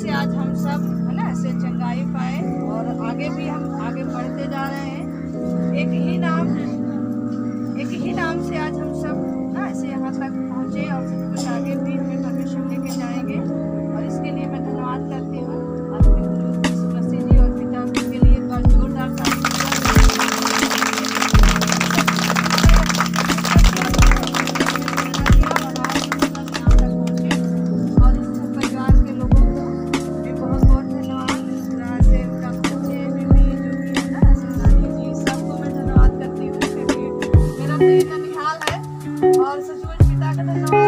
से आज हम सब है ना ऐसे चंगाई पाए और आगे भी हम आगे बढ़ते जा रहे हैं। एक ही नाम से आज हम सब ना ऐसे यहाँ तक पहुँचे और सब कुछ आगे भी हमें परमिशन लेके जाएंगे। और इसके लिए मैं धन्यवाद करती हूँ अपने गुरु यीशु मसीह जी और पिता के लिए एक बार जोरदार ताली। और सचमुच पिता का धन्यवाद है।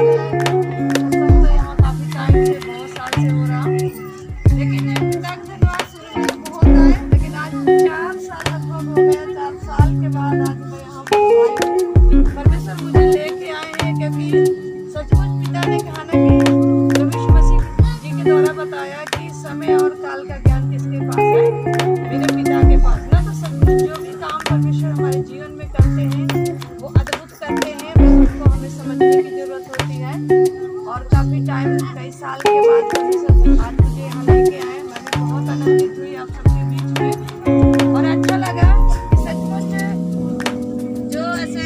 तो यहाँ काफी टाइम से बहुत साल से हो रहा, लेकिन पिता का धन्यवाद शुरू में बहुत आए, लेकिन आज 4 साल लगभग हो गया। 4 साल के बाद आज मैं यहाँ पर परमेश्वर मुझे लेके आए हैं, क्योंकि सचमुच पिता ने कहा ना कि यीशु मसीह जी के द्वारा बताया कि समय और काल का ज्ञान किसके पास है, मेरे पिता के पास ना। तो सब कुछ जो भी काम परमेश्वर हमारे जीवन में करते हैं वो अद्भुत करते हैं, उसको हमें समझने की जरूरत होती है। और काफी टाइम कई साल के बाद आज मुझे यहाँ लेके आए, मैं बहुत आनंदित हुई आप सबके बीच में और अच्छा लगा कि सचमुच जो ऐसे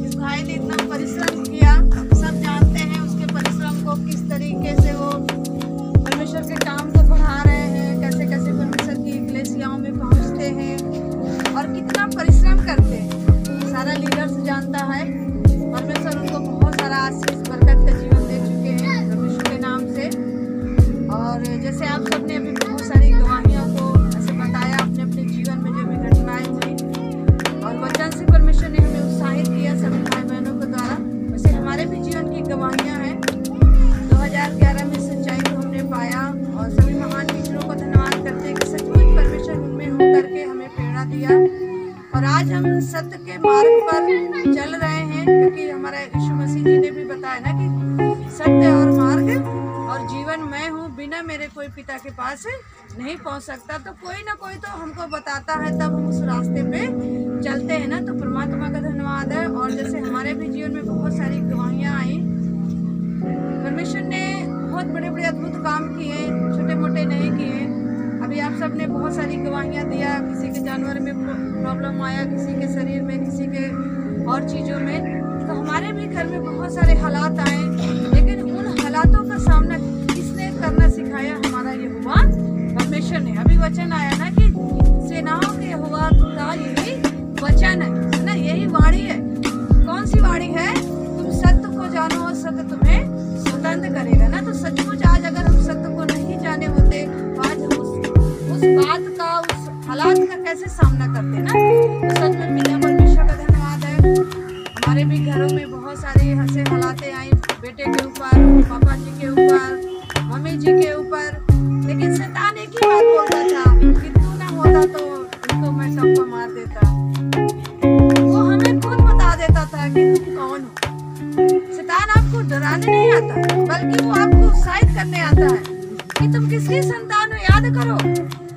इस भाई ने इतना परिश्रम किया, सब जानते हैं उसके परिश्रम को, किस तरीके से वो परमेश्वर के काम को बढ़ा रहे हैं, कैसे कैसे परमेश्वर की इक्लेसियाओं में पहुँचते हैं और कितना परिश्रम करते हैं। सारा लीडर्स जानता है, परमेश्वर उनको बहुत सारा आशीष बरकत का जीवन दे चुके हैं परमेश्वर के नाम से। और जैसे आप सबने अभी बहुत सारी गवाहियों को ऐसे बताया अपने अपने जीवन में जो भी घटनाएं हुई और वचन से परमेश्वर ने हमें उत्साहित किया सभी भाई बहनों के द्वारा, वैसे हमारे भी जीवन की गवाहियाँ हैं। 2011 में सच्चाई को हमने पाया और सभी महान लीडरों को धन्यवाद करते हैं कि सचमुच परमेश्वर उनमें होकर के हमें प्रेरणा दिया और आज हम सत्य के मार्ग पर चल रहे हैं, क्योंकि हमारा यीशु मसीह जी ने भी बताया ना कि सत्य और मार्ग और जीवन मैं हूँ, बिना मेरे कोई पिता के पास नहीं पहुँच सकता। तो कोई ना कोई तो हमको बताता है, तब हम उस रास्ते पे चलते हैं ना। तो परमात्मा का धन्यवाद है। और जैसे हमारे भी जीवन में बहुत सारी गवाहियाँ आई, परमेश्वर ने बहुत बड़े बड़े अद्भुत काम किए, छोटे मोटे नहीं किए। अभी आप सब ने बहुत सारी गवाहियाँ दिया, किसी के जानवर में प्रॉब्लम आया, किसी के शरीर में, किसी के और चीज़ों में। तो हमारे भी घर में बहुत सारे हालात आए, लेकिन उन हालातों का सामना किसने करना सिखाया? हमारा यहोवा परमेश्वर ने। अभी वचन आया ना कि सेनाओं के यहोवा का यही वचन है ना, यही वाणी है। कौन सी वाणी है? तुम सत्य को जानो और सत्य तुम्हें स्वतंत्र करेगा ना। तो सचमुच आज अगर हम सत्य को नहीं जाने होते तो आज हम उस बात का, उस हालात का कैसे सामना करते ना। तो सच में पिता परमेश्वर का धन्यवाद है। हमारे भी घरों में बहुत सारी ऐसे हालातें आई, बेटे के ऊपर, पापा जी के ऊपर, मम्मी जी के ऊपर, लेकिन शैतान एक ही बात बोलता था कि तू ना होता तो उनको मैं सबको मार देता। वो हमें खुद बता देता था कि तुम कौन हो। शैतान आपको डराने नहीं आता, बल्कि वो आपको उत्साहित करने आता है कि तुम किसकी संतान हो, याद करो।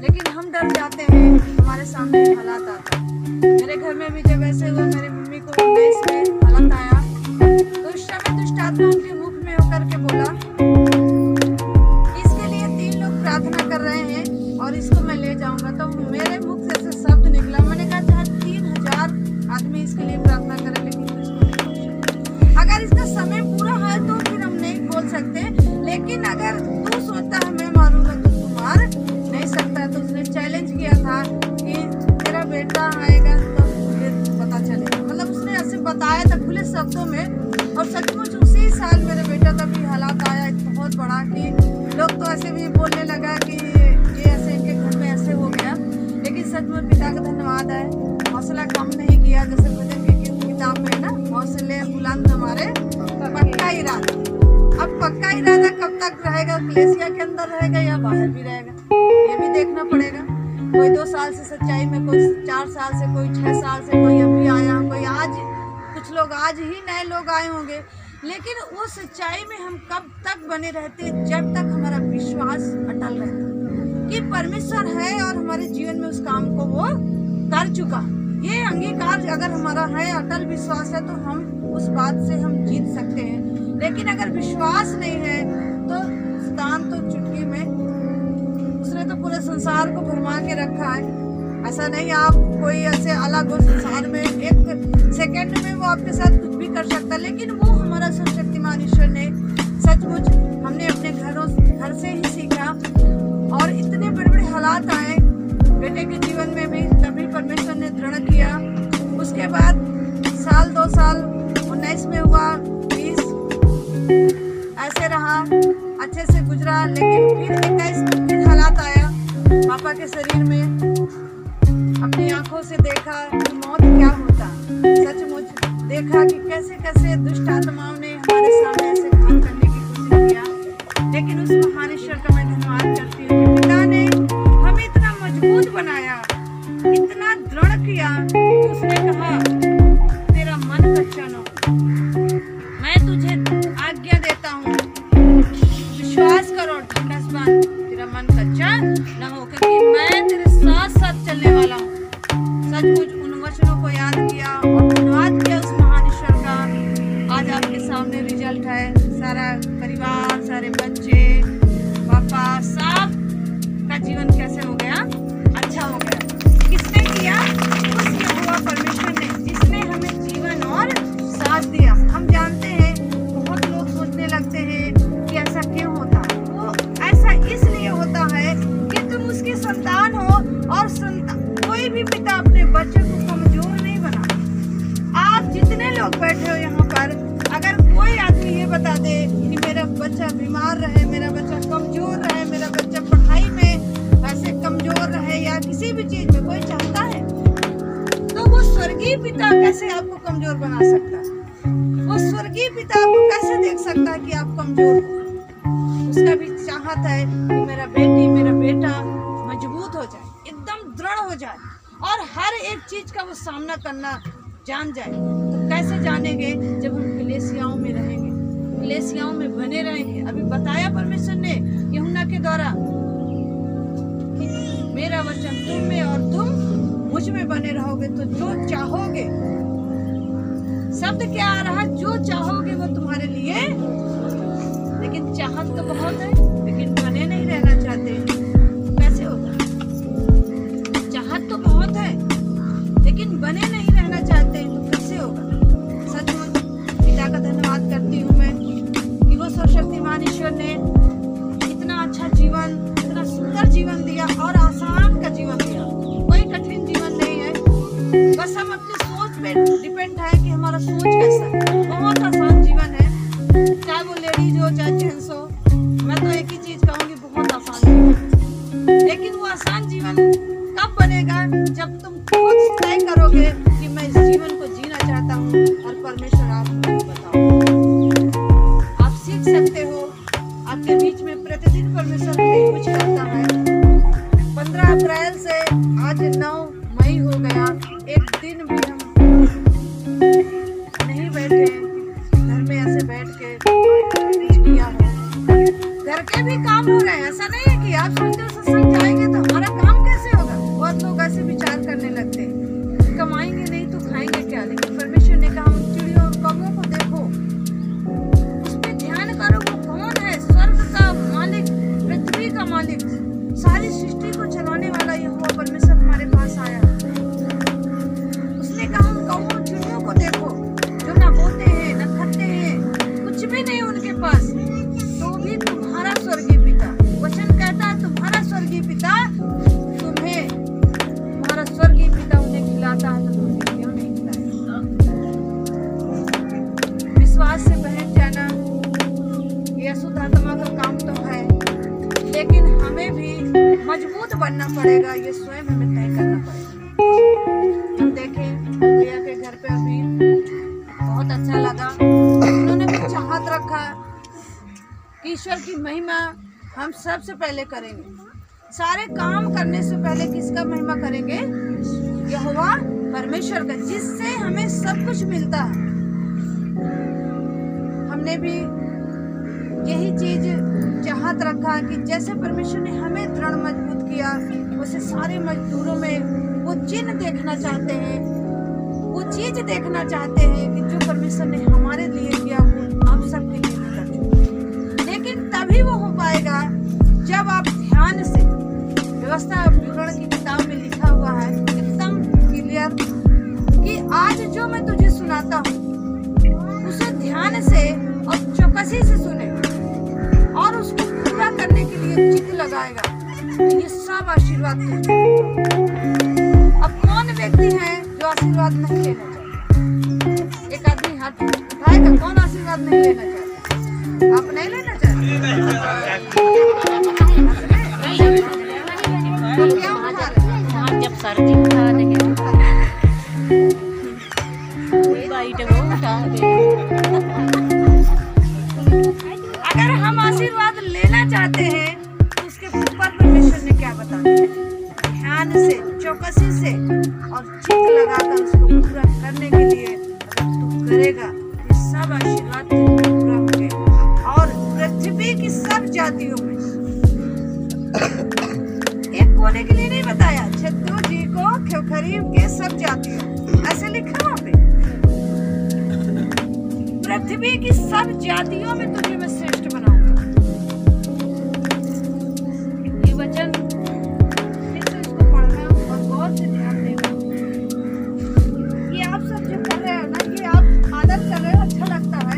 लेकिन हम डर जाते हैं, हमारे सामने हालात आता है। मेरे घर में भी जब ऐसे हुआ, मेरी मम्मी को 19 में हालत आया, तो उस समय दुष्ट आत्मा उनके मुख में होकर के बोला, इसके लिए 3 लोग प्रार्थना कर रहे हैं और इसको मैं ले जाऊंगा। तो मेरे मुख से ऐसे शब्द निकला, मैंने कहा चाहे 3000 आदमी इसके लिए प्रार्थना करें, लेकिन इसको नहीं बोल सकते। अगर इसका समय पूरा है तो फिर हम नहीं बोल सकते, लेकिन अगर तू सोचता है मैं मारूंगा तो तू मार नहीं सकता। तो उसने चैलेंज किया था कि तेरा बेटा आएगा तो फिर पता चलेगा, मतलब उसने ऐसे बताया था खुले शब्दों में। और सचमुच उसी साल मेरे बेटा का भी हालात आया बहुत बड़ा कि लोग तो ऐसे भी बोलने लगा कि ये ऐसे इनके घर में ऐसे हो गया। लेकिन सचमुच पिता का धन्यवाद है, हौसला कम नहीं किया। जैसे भजन की किताब में ना, हौसले बुलंद हमारे पक्का इरादा। अब पक्का इरादा कब तक रहेगा? कलीसिया के अंदर रहेगा या बाहर भी रहेगा, ये भी देखना पड़ेगा। कोई 2 साल से सच्चाई में, कोई 4 साल से, कोई 6 साल से, कोई अभी आया, कोई आज, कुछ लोग आज ही नए लोग आए होंगे। लेकिन वो सच्चाई में हम कब तक बने रहते? जब तक हमारा विश्वास अटल रहता कि परमेश्वर है और हमारे जीवन में उस काम को वो कर चुका। ये अंगीकार अगर हमारा है, अटल विश्वास है, तो हम उस बात से हम जीत सकते हैं। लेकिन अगर विश्वास नहीं है तो शैतान तो चुटकी में संसार को भरमा के रखा है। ऐसा नहीं आप कोई ऐसे अलग हो संसार में, एक सेकंड में वो आपके साथ कुछ भी कर सकता है, लेकिन वो हमारा सर्वशक्तिमान ईश्वर ने सचमुच हमने अपने घर से ही सीखा। और इतने बड़े बड़े हालात आए बेटे के जीवन में भी, तभी परमेश्वर ने दृढ़ किया। उसके बाद साल 2 साल 19 में हुआ, 20 ऐसे रहा, अच्छे से गुजरा। लेकिन फिर 21 में फिर हालात आया पापा के शरीर में। अपनी आंखों से देखा कि मौत क्या होता, सचमुच देखा कि कैसे कैसे दुष्ट आत्माओं ने हमारे सामने ऐसे घात करने की कोशिश किया। लेकिन उस महान ईश्वर का मैं धन्यवाद करती हूँ कि पिता ने हमें इतना मजबूत बनाया, इतना दृढ़ किया कि उसने कहा तेरा मन कच्चा न हो, मैं तुझे आज्ञा देता हूँ, विश्वास करो ढंढस बांध, तेरा मन कच्चा न हो, क्योंकि मैं तेरे साथ साथ चलने वाला हूँ। सचमुच उन वचनों को याद किया और धन्यवाद किया उस महान ईश्वर का। आज आपके सामने रिजल्ट है, सारा परिवार, सारे बच्चे, पापा, सब का जीवन कैसे हो गया, अच्छा हो गया। किसने किया? उस यहोवा परमेश्वर ने, जिसने हमें जीवन और साथ दिया। हम जानते हैं बहुत लोग सोचने लगते हैं कि ऐसा क्यों होता, वो ऐसा इसलिए होता है कि तुम उसकी संतान हो, और कोई भी पिता अपने बच्चे को कमजोर नहीं बना। आप जितने लोग बैठे हो यहाँ पर, अगर कोई आदमी ये बता दे कि मेरा बच्चा बीमार रहे, मेरा बच्चा कमजोर रहे, मेरा बच्चा पढ़ाई में ऐसे कमजोर रहे या किसी भी चीज में, कोई चाहता है तो वो स्वर्गीय पिता कैसे आपको कमजोर बना सकता है? वो स्वर्गीय पिता आपको कैसे देख सकता है कि आप कमजोर हो? उसका भी चाहत है कि मेरा बेटी, मेरा बेटा मजबूत हो जाए, एकदम दृढ़ हो जाए और हर एक चीज का वो सामना करना जान जाए। तो कैसे जानेंगे? जब हम कलीसियाओं में रहेंगे, कलीसियाओं में बने रहेंगे। अभी बताया परमेश्वर ने यूहन्ना के द्वारा कि मेरा वचन तुम में और तुम मुझ में बने रहोगे तो जो चाहोगे, शब्द क्या आ रहा, जो चाहोगे वो तुम्हारे लिए। लेकिन चाहत तो बहुत है, लेकिन बने नहीं रहना चाहते, कैसे होगा? चाहत तो बहुत है लेकिन बने नहीं रहना चाहते, तो कैसे होगा? सचमुच पिता का धन्यवाद करती हूँ मैं कि वो सर्वशक्तिमान ईश्वर ने इतना अच्छा जीवन, इतना सुंदर जीवन दिया और आसान का जीवन दिया। कोई कठिन जीवन नहीं है, बस हम अपनी सोच पे डिपेंड है कि हमारा सोच कैसा है। बहुत आसान जीवन है, चाहे वो लेडीज हो चाहे जेंट्स हो। मैं तो एक ही चीज कहूँगी, बहुत आसान जीवन। लेकिन वो आसान जीवन कब बनेगा? जब तुम खुद तय करोगे कि मैं इस जीवन को जीना चाहता हूँ और परमेश्वर आपको बताओ। आप सीख सकते हो, आपके बीच में प्रतिदिन परमेश्वर कुछ करता है। 15 अप्रैल से आज 9 मई हो गया, एक दिन भी हम नहीं बैठे घर में, ऐसे बैठ के कुछ किया है। घर के भी काम हो रहे हैं, ऐसा नहीं है कि आप सोचते हो सत्संग जाएंगे तो हमारा काम कैसे होगा। बहुत लोग ऐसे विचार करने लगते हैं, कमाएंगे नहीं तो खाएंगे क्या। लेकिन परमेश्वर ने कहा उन चिड़ियों और कौवों को देखो, उस पर ध्यान करो, वो कौन है? स्वर्ग का मालिक, पृथ्वी का मालिक, सारी सृष्टि को चलाने वाला यहोवा परमेश्वर हमारे पास आया। उसने कहा उन कौवों चिड़ियों को देखो, जो ना बोते हैं ना खाते हैं, कुछ भी नहीं उनके पास, तो भी तुम्हारा स्वर्गीय पिता, वचन कहता है तुम्हारा स्वर्गीय पिता तुम्हें, तुम्हारा स्वर्गीय पिता उन्हें खिलाता है तो तुम्हें क्यों नहीं खिलाएगा? विश्वास से बहन जाना ये अशुद्ध आत्मा का काम तो है, लेकिन हमें भी मजबूत बनना पड़ेगा, ये स्वयं हमें तय करना पड़ेगा। हम देखें भैया के घर पे अभी बहुत अच्छा लगा, उन्होंने भी चाहत रखा कि ईश्वर की महिमा हम सबसे पहले करेंगे। सारे काम करने से पहले किसका महिमा करेंगे? यहोवा परमेश्वर का, जिससे हमें सब कुछ मिलता है। हमने भी यही चीज चाहत रखा कि जैसे परमेश्वर ने हमें दृढ़ मजबूत किया, वैसे सारे मजदूरों में वो चिन्ह देखना चाहते हैं, वो चीज देखना चाहते हैं कि जो परमेश्वर ने हमारे लिए किया वो हम सबके लिए भी कर चुके। लेकिन तभी वो हो पाएगा जब आप ध्यान से, से और चौकसी से सुने और उसको पूरा करने के लिए चित्त लगाएगा, ये सब आशीर्वाद तुझे। अब कौन व्यक्ति है जो आशीर्वाद नहीं लेना चाहता? एक आदमी हाथ उठाएगा, कौन आशीर्वाद नहीं लेना चाहता? आप नहीं लेना चाहते? तो क्या उठा रहे? जब सर्दी उठा देंगे अगर हम आशीर्वाद लेना चाहते हैं तो उसके ऊपर परमेश्वर ने क्या बताया? ध्यान से, चौकसी से और चित्त लगाकर उसको पूरा करने के लिए अगर तू करेगा, ये सब आशीर्वाद तुझे पूरा होंगे। और पृथ्वी की सब जातियों में, एक कोने के लिए नहीं बताया, छत्तू जी को खरीब के सब जातियों, ऐसे लिखा वहाँ पे। पृथ्वी की सब जातियों में तुझे मैं श्रेष्ठ बनाऊंगा। ये वचन फिर से इसको पढ़ना और गौर से ध्यान देना। ये आप सब जो कर रहे हो ना, ये आप आदर कर रहे हो, अच्छा लगता है,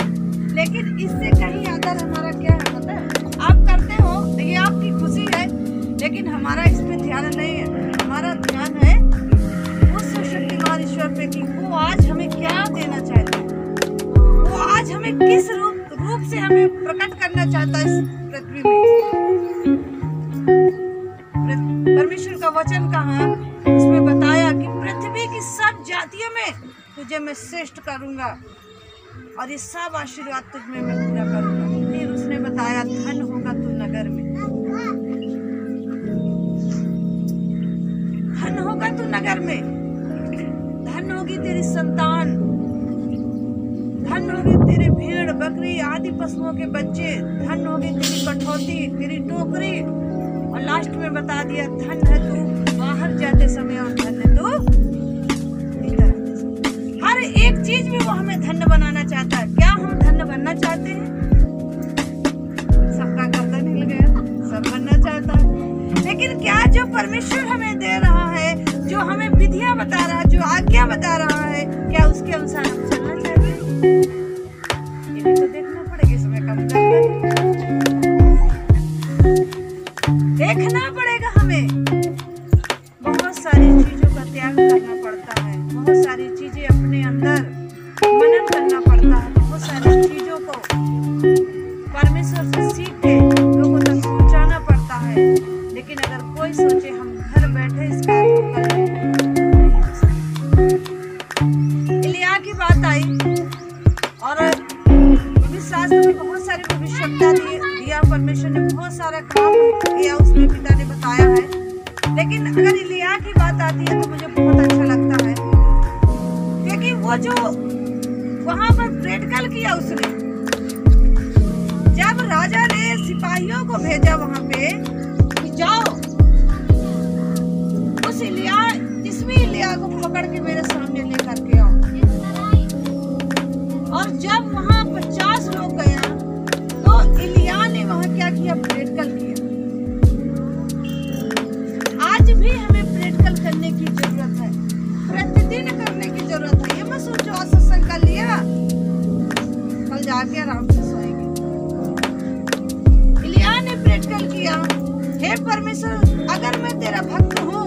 लेकिन इससे कहीं आदर हमारा क्या है पता है? आप करते हो, ये आपकी खुशी है, लेकिन हमारा इस पे ध्यान नहीं है। हमारा ध्यान है उस शक्तिमान ईश्वर पे कि वो आज हमें क्या देना चाहता है, वो आज हमें किस रूप से हमें प्रकट करना चाहता है इस पृथ्वी में। परमेश्वर का वचन कहा, इसमें बताया कि पृथ्वी की सब जातियों में तुझे मैं श्रेष्ठ करूंगा और ये सब आशीर्वाद तुझ में मैं पूरा करूंगा। फिर उसने बताया, धन होगा तू नगर में, धन होगा तू नगर में, धन होगी तेरी संतान, धन होगी तेरे भेड़ बकरी आदि पशुओं के बच्चे, धन होगी तेरी कठौती, तेरी टोकरी, और लास्ट में बता दिया, धन है तू बाहर जाते समय और धन है तू भीतर आते समय। हर एक चीज में वो हमें धन्य बनाना चाहता है। क्या हम धन्य बनना चाहते हैं? सबका गर्दन हिल गया, सब बनना चाहता है, लेकिन क्या जो परमेश्वर हमें दे रहा है, जो हमें विधियां बता रहा है, जो आज्ञा बता रहा है, क्या उसके अनुसार हम चलना चाहते हैं? ये भी तो देखना पड़ेगा। इसमें कम देखना पड़ेगा, हमें बहुत सारी चीजों का त्याग करना पड़ता है, बहुत सारी चीजें अपने अंदर मनन करना पड़ता है, बहुत सारी चीजों को परमेश्वर से सीख के लोगों तक पहुंचाना पड़ता है। लेकिन अगर कोई सोचे हम घर बैठे इस कार्य को कर लें, इलिया की बात आई और शास्त्र में बहुत सारी भविष्यवक्ता दिया, परमेश्वर ने बहुत सारा काम किया, उसमें पिता ने बताया है। लेकिन अगर इलिया की बात आती है तो मुझे बहुत अच्छा लगता है, क्योंकि वो जो वहां पर प्रैक्टिकल किया उसने, जब राजा ने सिपाहियों को भेजा वहां पे कि जाओ उस इलिया, जिसमें इलिया को पकड़ के मेरे सामने लेकर के आओ, और जब वहां 50 लोग गया तो इलिया ने वहां क्या किया? प्रैक्टिकल किया। आज भी हमें प्रैक्टिकल करने की जरूरत है, प्रतिदिन करने की जरूरत है। ये मत सोचो आज सत्संग कर लिया कल जाके आराम से सोएंगे। इलिया ने प्रैक्टिकल किया, हे परमेश्वर अगर मैं तेरा भक्त हूँ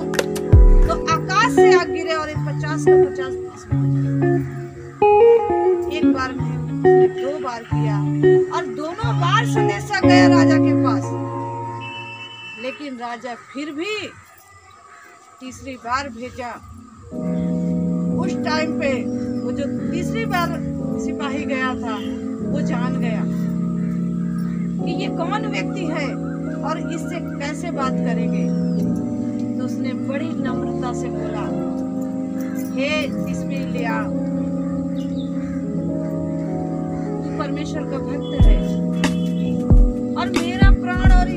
तो आकाश से आग गिरे और 50 का 50 एक बार नहीं, 2 बार किया और दोनों बार संदेशा गया राजा के पास, लेकिन राजा फिर भी तीसरी बार भेजा। उस टाइम पे वो जो तीसरी बार सिपाही गया था वो जान गया कि ये कौन व्यक्ति है और इससे कैसे बात करेंगे, तो उसने बड़ी नम्रता से बोला, हे इसमें लिया, परमेश्वर का भक्त है और मेरा प्राण और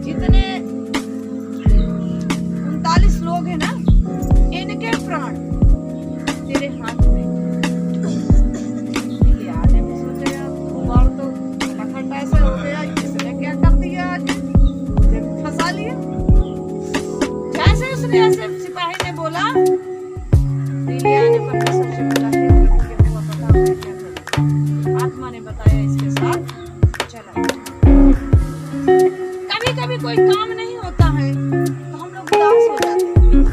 जितने 39 लोग हैं ना, इनके प्राण तेरे हाथ में। आने में सोचा यार तुम्हारा तो फटाफट ऐसा हो गया, इसने क्या कर दिया, आज मुझे फंसा लिया। जैसे उसने ऐसे सिपाही ने बोला, इलिया ने परमेश्वर से बोला, हे प्रभु, ये हुआ, बताओ मैं क्या करूं। आत्मा ने बताया इसके साथ चला। कभी कभी कोई काम नहीं होता है तो हम लोग उदास हो जाते हैं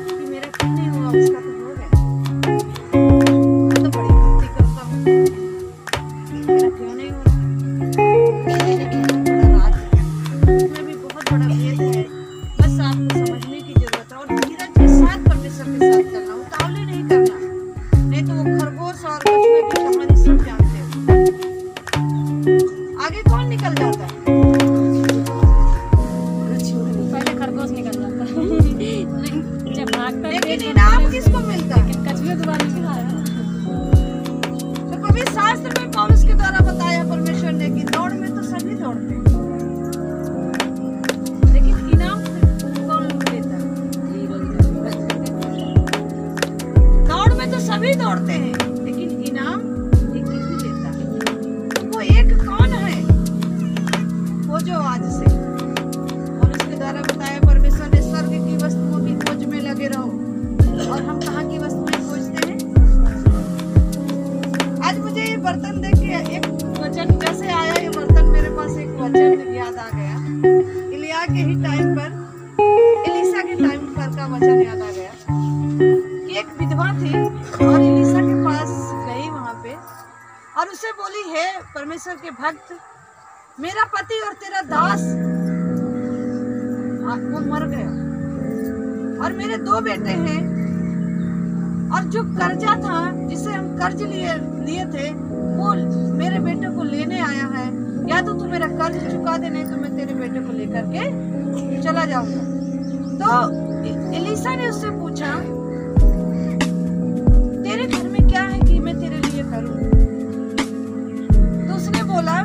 कि मेरा क्यों नहीं हुआ, उसका तो हो गया। मैं तो बड़ी भक्ति करता हूँ, मेरा क्यों नहीं हो रहा। लेकिन बड़ा राज है, उसमें भी बहुत बड़ा भेद है। बस आपको समझने की जरूरत है और धीरज के साथ परमेश्वर के साथ करना, उतावले नहीं करना, नहीं तो वो खरगोश और कछुए की कहानी सब जानते हैं। आगे कौन निकल जाता है? पहले खरगोश निकल जाता है जब भागता है। लेकिन इनाम किसको मिलता है? कछुए को बाल नहीं खाया। तो कभी शास्त्र में पौलुस के द्वारा बताया परमेश्वर ने कि दौड़ में तो सभी दौड़ते हैं, लेकिन इनाम कौन लेता है? दौड़ में तो सभी दौड़ते हैं, लेकिन इनाम एक ही लेता है। वो एक कौन है? वो जो आज से पौलुस के द्वारा बताया परमेश्वर ने स्वर्ग की वस्तुओं की खोज में लगे रहो। और हम कहाँ की वस्तुएं खोजते हैं? आज मुझे ये बर्तन देख के एक वचन जैसे आया, ये बर्तन मेरे पास एक वचन याद आ गया। इलिया के ही टाइम पर, एलिसा के टाइम पर का वचन याद आ गया कि एक विधवा थी और एलिसा के पास गई वहां पे और उसे बोली, हे परमेश्वर के भक्त, मेरा पति और तेरा दास वो मर गया और मेरे 2 बेटे हैं, और जो कर्जा था जिसे हम कर्ज लिए थे वो मेरे बेटे को लेने आया है। या तो तू मेरा कर्ज चुका दे, नहीं तो मैं तेरे बेटे को लेकर के चला जाऊंगा। तो एलिसा ने उससे पूछा, तेरे घर में क्या है कि मैं तेरे लिए करूं? तो उसने बोला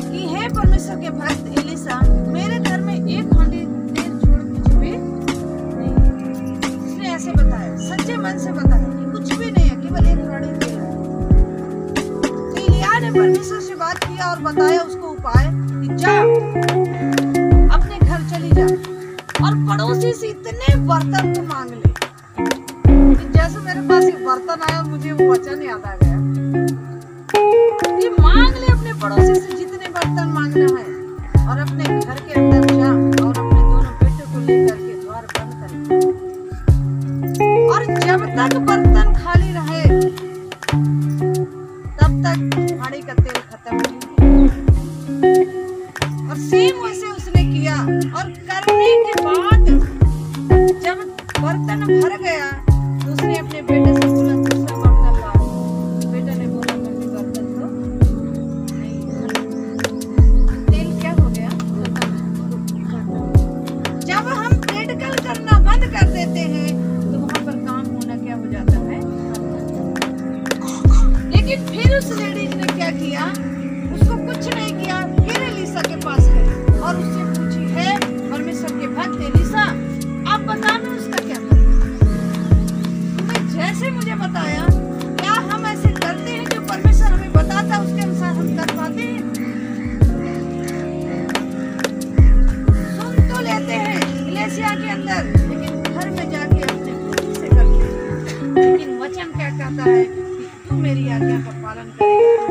कि हे परमेश्वर के भक्त एलिसा, मेरे घर में एक हांडी तेल छोड़ कुछ भी नहीं। उसने ऐसे बताया, सच्चे मन से बताया कि कुछ भी नहीं है, केवल एक हांडी तेल है। तो एलिया ने परमेश्वर से बात किया और बताया उसको उपाय कि जा अपने घर चली जा और पड़ोसी से इतने बर्तन को मांग ले। जैसे मेरे पास एक बर्तन आया मुझे वो वचन याद आ गया कि मांग ले अपने पड़ोसी से जितने बर्तन मांगना है, और अपने घर के अंदर जा और अपने दोनों बेटे को लेकर के द्वार बंद कर, और जब तक बर्तन खाली रहे तब तक हांडी का तेल खत्म नहीं होगा। और सेम वैसे उसने किया, और करने के बाद जब बर्तन भर गया तो उसने अपने बेटे से बोला, दूसरा बर्तन ला। बेटे ने बोला, मम्मी बर्तन तो नहीं है। तेल क्या हो गया? जब हम प्रैक्टिकल करना बंद कर देते हैं तो वहां पर काम होना क्या हो जाता है? लेकिन फिर उस लेडीज ने क्या किया? उसको कुछ नहीं किया, फिर एलिसा के पास गई और उससे पूछी, है परमेश्वर के भक्त एलिसा, आप बता दो उसका क्या करें? तुमने जैसे मुझे बताया, क्या हम ऐसे करते हैं जो परमेश्वर हमें बताता उसके अनुसार हम कर पाते हैं? सुन तो लेते हैं इलेसिया के अंदर, लेकिन घर में जाके अपने खुद से करते हैं। लेकिन वचन क्या कहता है कि तू मेरी आज्ञा का पालन करेगा।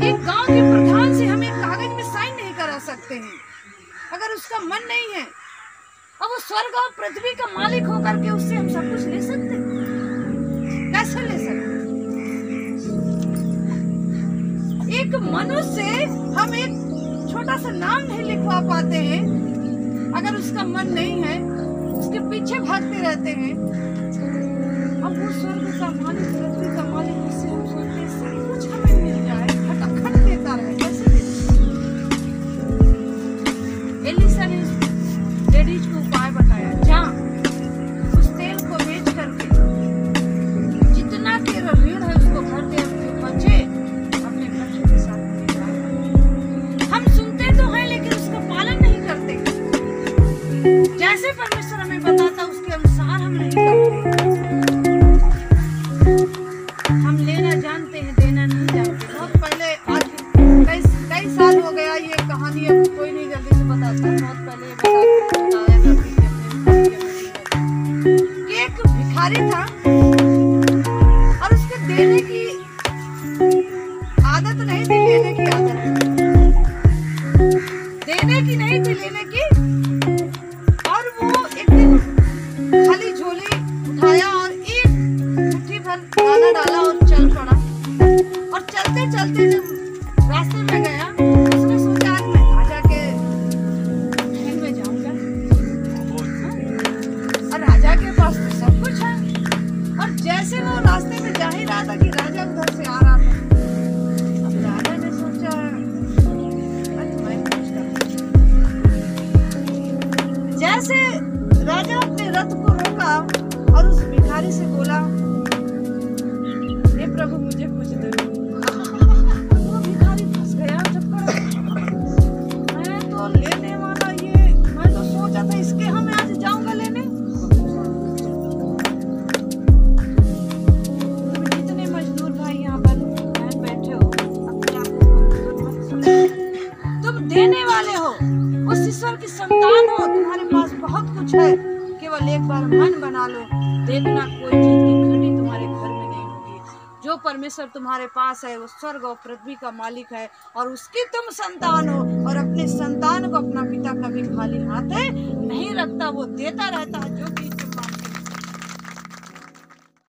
एक गांव के प्रधान से हम एक कागज में साइन नहीं करा सकते हैं अगर उसका मन नहीं है। अब वो स्वर्ग और पृथ्वी का मालिक होकर के उससे हम सब कुछ ले सकते हैं? कैसे ले सकते? एक मनुष्य से हम एक छोटा सा नाम नहीं लिखवा पाते हैं अगर उसका मन नहीं है, उसके पीछे भागते रहते हैं। अब वो स्वर्ग का मालिक, पृथ्वी का मालिक, उससे हम सोचते हैं सब कुछ हमें मिल जाए, खटाखट देता रहे, कैसे देता? एलिसा ने लेडीज को उपाय बताया, जा उस तेल को बेच करके जितना तेरा ऋण है उसको भर दे, बचे अपने बच्चों के साथ ले जा। हम सुनते तो हैं लेकिन उसका पालन नहीं करते। जैसे परमेश्वर हमें बताता उसके अनुसार हम नहीं करते। भिखारी था और उसके देने की आदत नहीं थी, लेने की आदत, देने की नहीं थी, लेने की। और वो एक दिन खाली झोली उठाया और एक मुट्ठी भर दाना डाला और चल पड़ा। और चलते चलते जब रास्ते में गया, उसने सोचा आज मैं राजा के महल में जाऊंगा। और राजा के पास तो सब कुछ है। और जैसे वो रास्ते में जा ही रहा था कि राजा उधर से आ रहा था। अब राजा ने सोचा मैं पूछता। जैसे राजा अपने रथ को रोका और उस भिखारी से बोला, हे प्रभु मुझे कुछ दो। वो भिखारी फंस गया चक्कर। मैं तो लेने वाला, ये मैं तो सोचा था इसके हम आज जाऊंगा लेने। तुम जितने मजदूर भाई यहाँ पर बैठे हो, अपने आप को मजदूर मत समझो। तुम देने वाले हो, उस ईश्वर की संतान हो, तुम्हारे पास बहुत कुछ है। केवल एक बार मन बना लो, देखना कोई चीज की घटी तुम्हारे घर में नहीं होगी। जो परमेश्वर तुम्हारे पास है वो स्वर्ग और पृथ्वी का मालिक है और उसकी तुम संतान हो। और अपने संतान को अपना पिता कभी खाली हाथ नहीं रखता, वो देता रहता है जो चीज